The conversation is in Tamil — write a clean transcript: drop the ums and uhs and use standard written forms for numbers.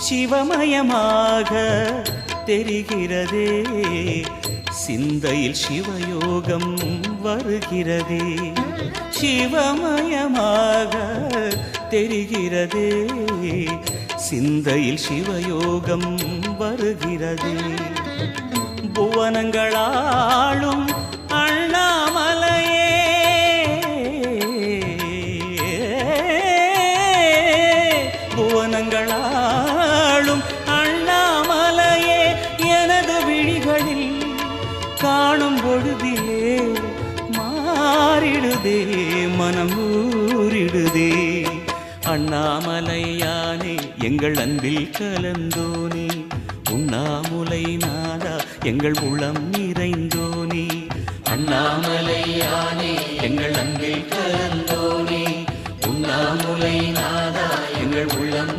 சிவமயமாக தெரிகிறதே, சிந்தையில் சிவயோகம் வருகிறதே. சிவமயமாக தெரிகிறதே, சிந்தையில் சிவயோகம் வருகிறதே. புவனங்களாளும் அண்ணாமலையே, புவனங்களாளும் அண்ணாமலையே, எனது விழிகளில் காணும் பொழுதிலே மாறிடுதே, மனம் ஊறிடுதே. அண்ணாமலையானே எங்கள் அன்பில் கலந்தோனே, உண்ணாமுலை நாதா எங்கள் உளம் நிறைந்தோனே. அண்ணாமலையானே எங்கள் அன்பில் கலந்தோனே, உண்ணாமுலை நாதா எங்கள் உள்ளம்